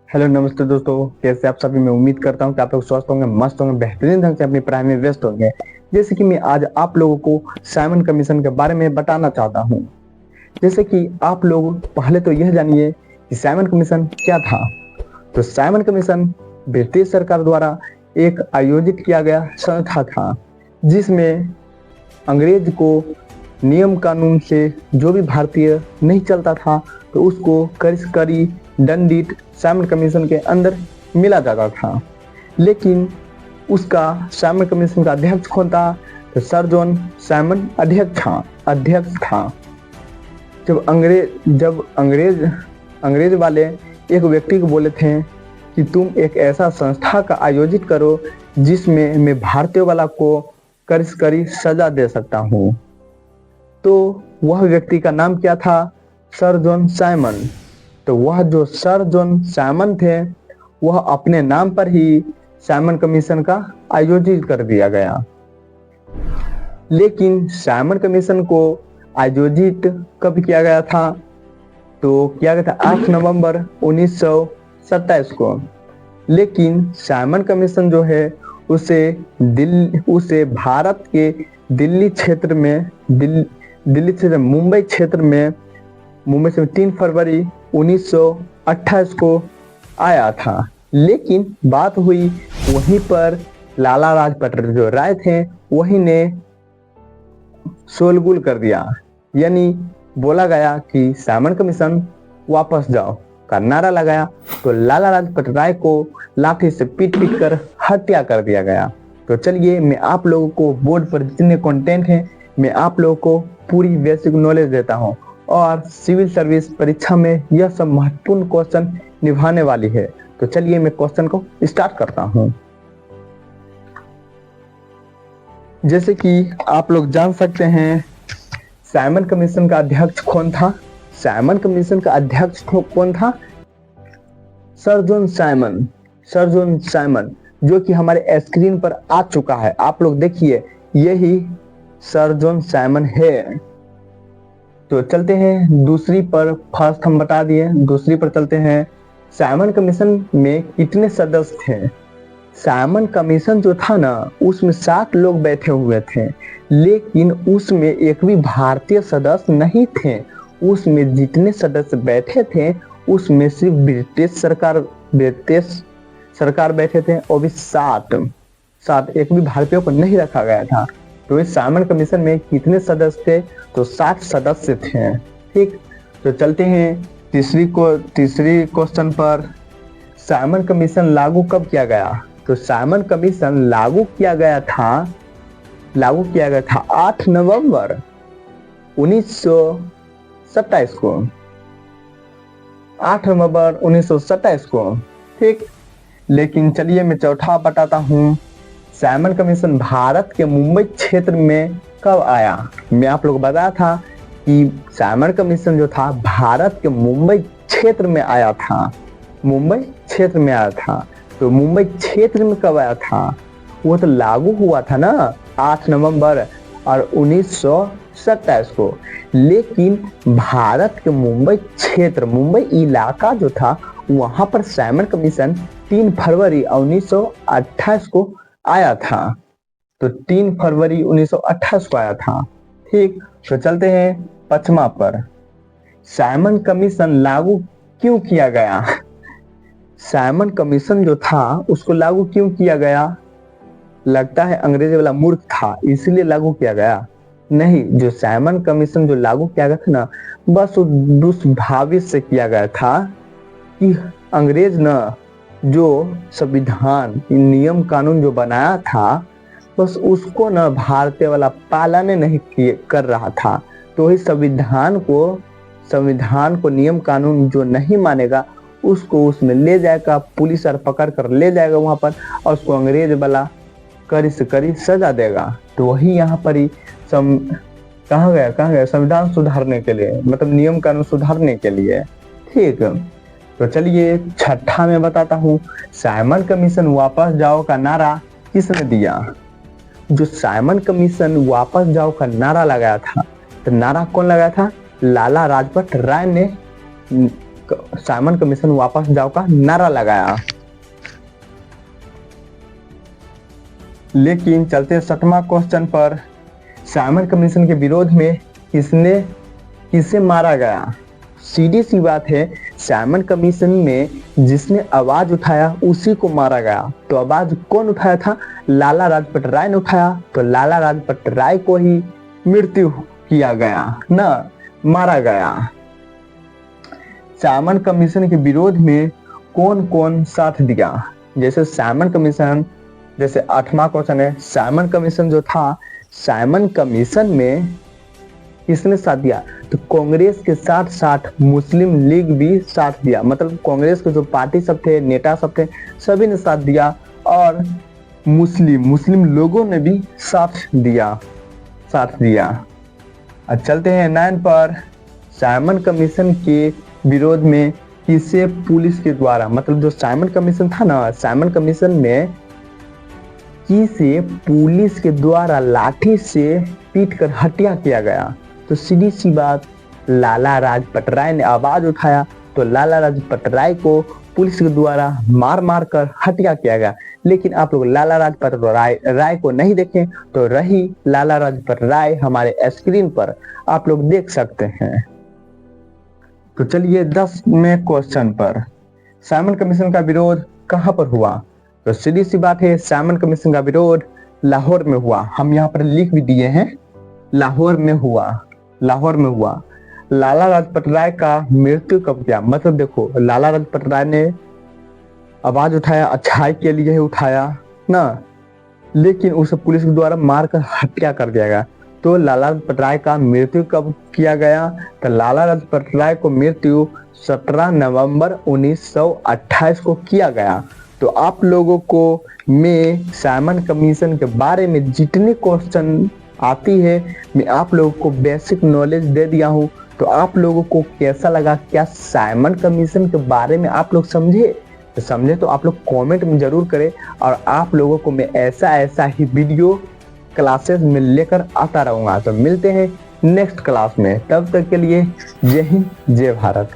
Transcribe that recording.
Hello नमस्ते दोस्तों, कैसे आप सभी। मैं उम्मीद करता हूँ कि आप लोग स्वस्थ होंगे, मस्त होंगे, बेहतरीन ढंग से अपनी पढ़ाई में व्यस्त होंगे। जैसे कि मैं आज आप लोगों को साइमन कमीशन के बारे में बताना चाहता हूँ। जैसे कि आप लोग पहले तो यह जानिए कि साइमन कमीशन क्या था। तो साइमन कमीशन ब्रिटिश सरकार द्वारा एक आयोजित किया गया संस्था था, जिसमें अंग्रेज को नियम कानून से जो भी भारतीय नहीं चलता था तो उसको कड़ी दंडित साइमन कमीशन के अंदर मिला जाता था। लेकिन उसका साइमन कमीशन का अध्यक्ष कौन था? तो सर जॉन साइमन अध्यक्ष था। जब अंग्रेज वाले एक व्यक्ति को बोले थे कि तुम एक ऐसा संस्था का आयोजित करो जिसमें मैं भारतीय वाला को कड़ी सजा दे सकता हूँ। तो वह व्यक्ति का नाम क्या था? Sir John Simon. तो वह जो सर जॉन साइमन थे, वह अपने नाम पर ही साइमन कमीशन का आयोजित कर दिया गया। लेकिन साइमन कमीशन को आयोजित कब किया गया था? तो किया गया था 8 नवंबर 1927 को। लेकिन साइमन कमीशन जो है उसे भारत के मुंबई से 3 फरवरी 1928 को आया था। लेकिन बात हुई वहीं पर लाला लाजपत जो राय थे वही ने शोरगुल कर दिया, यानी बोला गया कि साइमन कमीशन वापस जाओ का नारा लगाया। तो लाला लाजपत राय को लाठी से पीट कर हत्या कर दिया गया। तो चलिए मैं आप लोगों को बोर्ड पर जितने कंटेंट हैं मैं आप लोगों को पूरी बेसिक नॉलेज देता हूँ, और सिविल सर्विस परीक्षा में यह सब महत्वपूर्ण क्वेश्चन निभाने वाली है। तो चलिए मैं क्वेश्चन को स्टार्ट करता हूँ। जैसे कि आप लोग जान सकते हैं साइमन कमीशन का अध्यक्ष कौन था? साइमन कमीशन का अध्यक्ष कौन था? सर जॉन साइमन, जो कि हमारे स्क्रीन पर आ चुका है। आप लोग देखिए, यही सर जॉन साइमन है। तो चलते हैं दूसरी पर। फर्स्ट हम बता दिए, दूसरी पर चलते हैं। साइमन कमीशन में कितने सदस्य थे? साइमन कमीशन जो था ना, उसमें 60 लोग बैठे हुए थे, लेकिन उसमें एक भी भारतीय सदस्य नहीं थे। उसमें जितने सदस्य बैठे थे उसमें सिर्फ ब्रिटिश सरकार बैठे थे, और भी 60 एक भी भारतीयों को नहीं रखा गया था। तो इस साइमन कमीशन में कितने सदस्य थे? तो 60 सदस्य थे। ठीक, तो चलते हैं तीसरी क्वेश्चन पर। साइमन कमीशन लागू कब किया गया? तो साइमन कमीशन लागू किया गया था 8 नवंबर 1927 को। 8 नवंबर 1927 को। ठीक, लेकिन चलिए मैं चौथा बताता हूँ। साइमन कमीशन भारत के मुंबई क्षेत्र में कब आया? मैं आप लोग बताया था कि साइमन कमीशन जो था भारत के मुंबई क्षेत्र में आया था। तो मुंबई क्षेत्र में कब आया था? वो तो लागू हुआ था ना 8 नवंबर और 1927 को। लेकिन भारत के मुंबई इलाका जो था वहां पर साइमन कमीशन 3 फरवरी 1928 को आया था। तो 3 फरवरी 1928 को आया था। ठीक, तो चलते हैं पचमा पर। साइमन कमीशन लागू क्यों किया गया? साइमन कमीशन जो था उसको लागू क्यों किया गया? लगता है अंग्रेजी वाला मूर्ख था इसलिए लागू किया गया। नहीं, जो साइमन कमीशन जो लागू किया गया था ना, बस वो दुष्भावित से किया गया था कि अंग्रेज न जो संविधान नियम कानून जो बनाया था, बस उसको न भारतीय वाला पालन नहीं कर रहा था। तो इस संविधान को नियम कानून जो नहीं मानेगा उसको उसमें ले जाएगा, पुलिस और पकड़ कर ले जाएगा वहां पर, और उसको अंग्रेज वाला कड़ी से कड़ी सजा देगा। तो वही यहाँ पर ही कहाँ गया संविधान सुधारने के लिए, मतलब नियम कानून सुधारने के लिए। ठीक, तो चलिए छठा में बताता हूँ। साइमन कमीशन वापस जाओ का नारा किसने दिया? जो साइमन कमीशन वापस जाओ का नारा लगाया था, तो नारा कौन लगाया था? लाला लाजपत राय ने साइमन कमीशन वापस जाओ का नारा लगाया। लेकिन चलते हैं 7वां क्वेश्चन पर, साइमन कमीशन के विरोध में किसे मारा गया। सीधी सी बात है, साइमन कमीशन में जिसने आवाज उठाया उसी को मारा गया। तो आवाज कौन उठाया था? लाला लाजपत राय ने उठाया, तो लाला लाजपत राय को ही मृत्यु किया गया ना, मारा गया। साइमन कमीशन के विरोध में कौन कौन साथ दिया? जैसे साइमन कमीशन, जैसे 8वां क्वेश्चन है, साइमन कमीशन जो था, साइमन कमीशन में किसने साथ दिया? तो कांग्रेस के साथ साथ मुस्लिम लीग भी साथ दिया। मतलब कांग्रेस के जो पार्टी सब थे, नेता सब थे, सभी ने साथ दिया और मुस्लिम लोगों ने भी साथ दिया। अब चलते हैं 9 पर, साइमन कमीशन के विरोध में किसे पुलिस के द्वारा, मतलब जो साइमन कमीशन था ना, साइमन कमीशन में किसे पुलिस के द्वारा लाठी से पीटकर हत्या किया गया? तो सीधी सी बात, लाला लाजपत राय ने आवाज उठाया, तो लाला लाजपत राय को पुलिस के द्वारा मार कर हत्या किया गया। लेकिन आप लोग लाला लाजपत राय को नहीं देखें तो रही लाला लाजपत राय हमारे स्क्रीन पर आप लोग देख सकते हैं। तो चलिए 10वें क्वेश्चन पर, साइमन कमीशन का विरोध कहां पर हुआ? तो सीधी सी बात है, साइमन कमीशन का विरोध लाहौर में हुआ। हम यहाँ पर लिख भी दिए हैं, लाहौर में हुआ। लाला लाजपत राय का मृत्यु कब किया? मतलब देखो, लाला लाजपत राय ने आवाज उठाया, अच्छाई के लिए ही उठाया ना, लेकिन उसे पुलिस के द्वारा मारकर हत्या कर दिया गया। तो लाला लाजपत राय का मृत्यु कब किया गया? तो लाला लाजपत राय को मृत्यु 17 नवंबर 1928 को किया गया। तो आप लोगों को मैं साइमन कमीशन के बारे में जितने क्वेश्चन आती है, मैं आप लोगों को बेसिक नॉलेज दे दिया हूँ। तो आप लोगों को कैसा लगा? क्या साइमन कमीशन के बारे में आप लोग समझे? तो समझे तो आप लोग कमेंट में जरूर करें, और आप लोगों को मैं ऐसा ही वीडियो क्लासेस में लेकर आता रहूँगा। तो मिलते हैं नेक्स्ट क्लास में, तब तक के लिए जय हिंद, जय भारत।